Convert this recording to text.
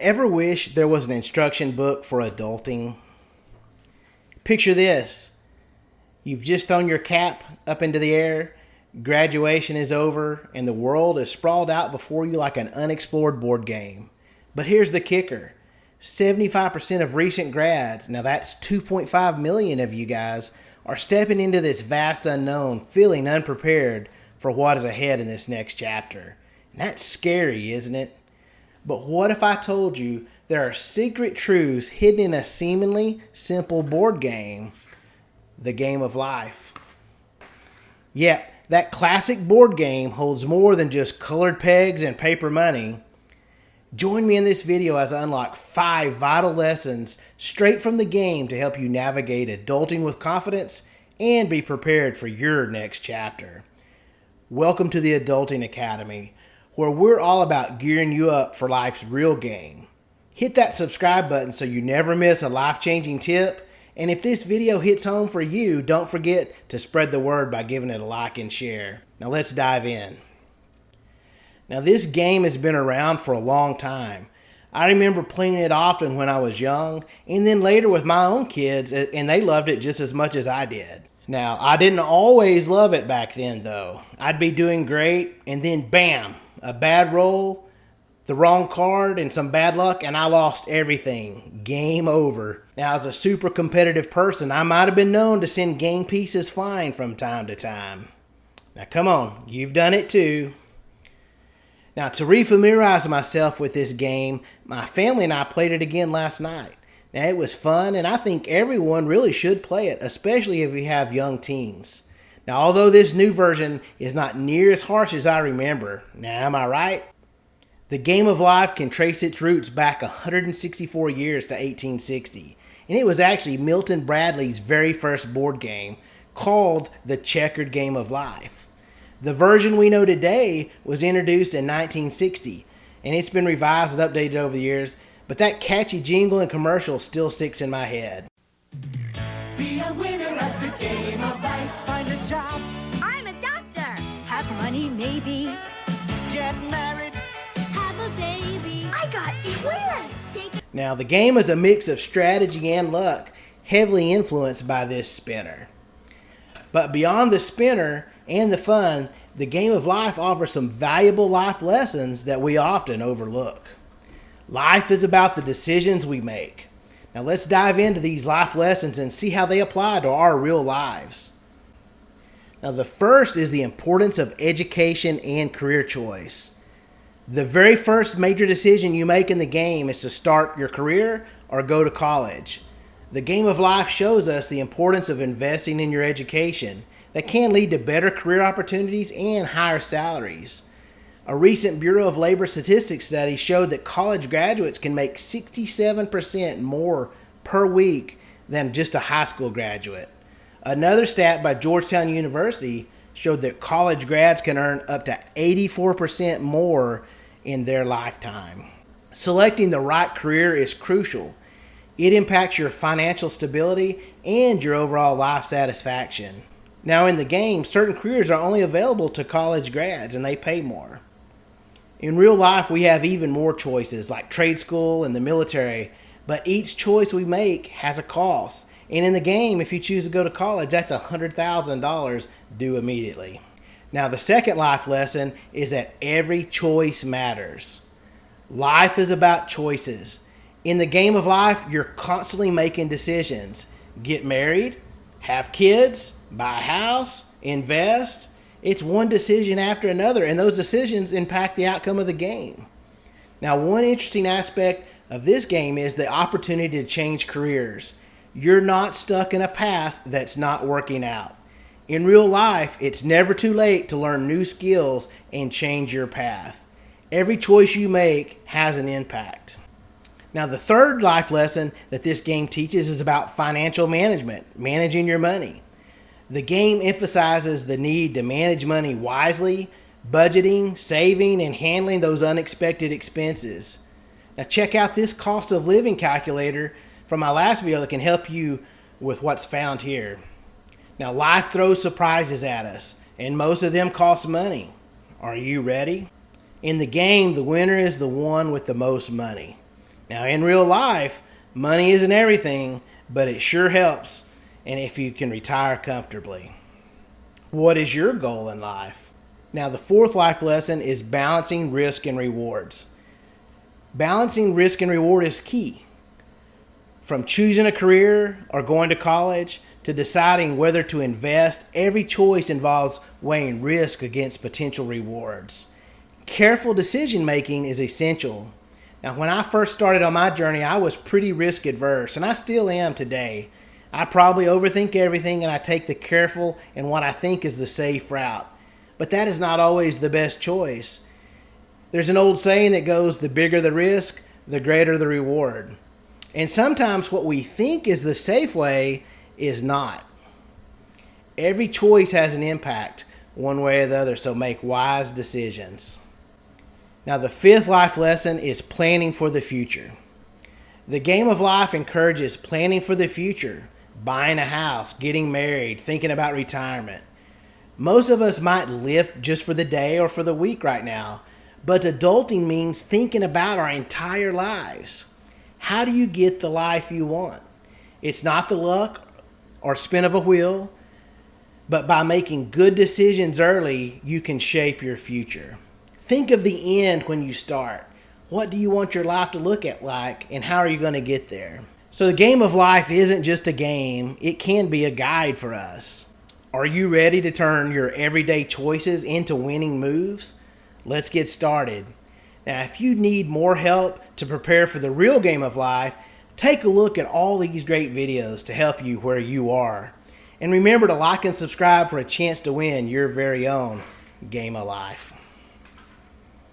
Ever wish there was an instruction book for adulting? Picture this. You've just thrown your cap up into the air, graduation is over, and the world is sprawled out before you like an unexplored board game. But here's the kicker. 75% of recent grads, now that's 2.5 million of you guys, are stepping into this vast unknown, feeling unprepared for what is ahead in this next chapter. And that's scary, isn't it? But what if I told you there are secret truths hidden in a seemingly simple board game, the game of life? Yep, that classic board game holds more than just colored pegs and paper money. Join me in this video as I unlock 5 vital lessons straight from the game to help you navigate adulting with confidence and be prepared for your next chapter. Welcome to the Adulting Academy, where we're all about gearing you up for life's real game. Hit that subscribe button so you never miss a life-changing tip. And if this video hits home for you, don't forget to spread the word by giving it a like and share. Now let's dive in. Now this game has been around for a long time. I remember playing it often when I was young, and then later with my own kids, and they loved it just as much as I did. Now, I didn't always love it back then though. I'd be doing great, and then bam, a bad roll, the wrong card, and some bad luck, and I lost everything. Game over. Now, as a super competitive person, I might have been known to send game pieces flying from time to time. Now, come on, you've done it too. Now, to refamiliarize myself with this game, my family and I played it again last night. Now, it was fun, and I think everyone really should play it, especially if you have young teens. Now, although this new version is not near as harsh as I remember, now am I right? The game of life can trace its roots back 164 years to 1860, and it was actually Milton Bradley's very first board game called the Checkered Game of Life. The version we know today was introduced in 1960, and it's been revised and updated over the years, but that catchy jingle and commercial still sticks in my head. Be a winner at the game of life. Find a job. I'm a doctor. Have money, maybe. Get married. Have a baby. I got twins. Now, the game is a mix of strategy and luck, heavily influenced by this spinner. But beyond the spinner and the fun, the game of life offers some valuable life lessons that we often overlook. Life is about the decisions we make. Now let's dive into these life lessons and see how they apply to our real lives. Now the first is the importance of education and career choice. The very first major decision you make in the game is to start your career or go to college. The game of life shows us the importance of investing in your education that can lead to better career opportunities and higher salaries. A recent Bureau of Labor Statistics study showed that college graduates can make 67% more per week than just a high school graduate. Another stat by Georgetown University showed that college grads can earn up to 84% more in their lifetime. Selecting the right career is crucial. It impacts your financial stability and your overall life satisfaction. Now in the game, certain careers are only available to college grads and they pay more. In real life, we have even more choices like trade school and the military, but each choice we make has a cost. And in the game, if you choose to go to college, that's $100,000 due immediately. Now the second life lesson is that every choice matters. Life is about choices. In the game of life, you're constantly making decisions. Get married, have kids, buy a house, invest. It's one decision after another, and those decisions impact the outcome of the game. Now, one interesting aspect of this game is the opportunity to change careers. You're not stuck in a path that's not working out. In real life, it's never too late to learn new skills and change your path. Every choice you make has an impact. Now, the third life lesson that this game teaches is about financial management, managing your money. The game emphasizes the need to manage money wisely, budgeting, saving, and handling those unexpected expenses. Now check out this cost of living calculator from my last video that can help you with what's found here. Now life throws surprises at us, and most of them cost money. Are you ready? In the game, the winner is the one with the most money. Now, in real life, money isn't everything, but it sure helps, and if you can retire comfortably. What is your goal in life? Now, the fourth life lesson is balancing risk and rewards. Balancing risk and reward is key. From choosing a career or going to college to deciding whether to invest, every choice involves weighing risk against potential rewards. Careful decision making is essential. Now, when I first started on my journey, I was pretty risk adverse, and I still am today. I probably overthink everything, and I take the careful and what I think is the safe route. But that is not always the best choice. There's an old saying that goes, the bigger the risk, the greater the reward. And sometimes what we think is the safe way is not. Every choice has an impact one way or the other, so make wise decisions. Now, the fifth life lesson is planning for the future. The game of life encourages planning for the future, buying a house, getting married, thinking about retirement. Most of us might live just for the day or for the week right now, but adulting means thinking about our entire lives. How do you get the life you want? It's not the luck or spin of a wheel, but by making good decisions early, you can shape your future. Think of the end when you start. What do you want your life to look at like, and how are you going to get there? So the game of life isn't just a game, it can be a guide for us. Are you ready to turn your everyday choices into winning moves? Let's get started. Now, if you need more help to prepare for the real game of life, take a look at all these great videos to help you where you are. And remember to like and subscribe for a chance to win your very own game of life.